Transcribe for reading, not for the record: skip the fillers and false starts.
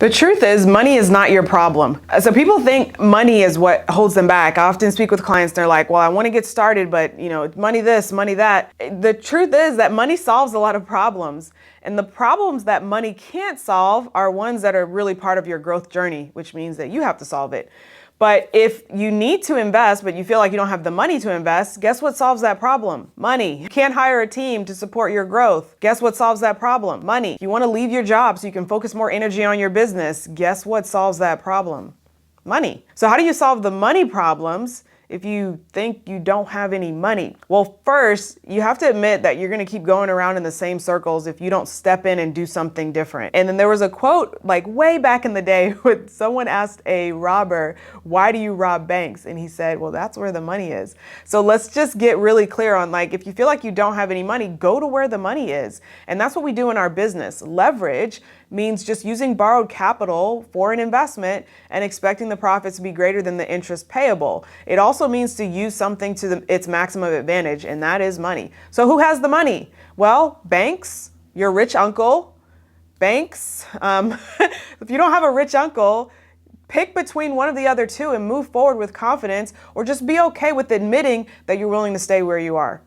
The truth is, money is not your problem. So people think money is what holds them back. I often speak with clients, they're like, well, I want to get started, but money this, money that. The truth is that money solves a lot of problems. And the problems that money can't solve are ones that are really part of your growth journey, which means that you have to solve it. But if you need to invest, but you feel like you don't have the money to invest, guess what solves that problem? Money. You can't hire a team to support your growth. Guess what solves that problem? Money. You want to leave your job so you can focus more energy on your business. Guess what solves that problem? Money. So how do you solve the money problems if you think you don't have any money? Well, first, you have to admit that you're going to keep going around in the same circles if you don't step in and do something different. And then there was a quote like way back in the day when someone asked a robber, why do you rob banks? And he said, well, that's where the money is. So let's just get really clear on, like, if you feel like you don't have any money, go to where the money is. And that's what we do in our business. Leverage means just using borrowed capital for an investment and expecting the profits to be greater than the interest payable. It also means to use something to its maximum advantage, and that is money. So who has the money? Well, banks, your rich uncle, banks. If you don't have a rich uncle, pick between one of the other two and move forward with confidence, or just be okay with admitting that you're willing to stay where you are.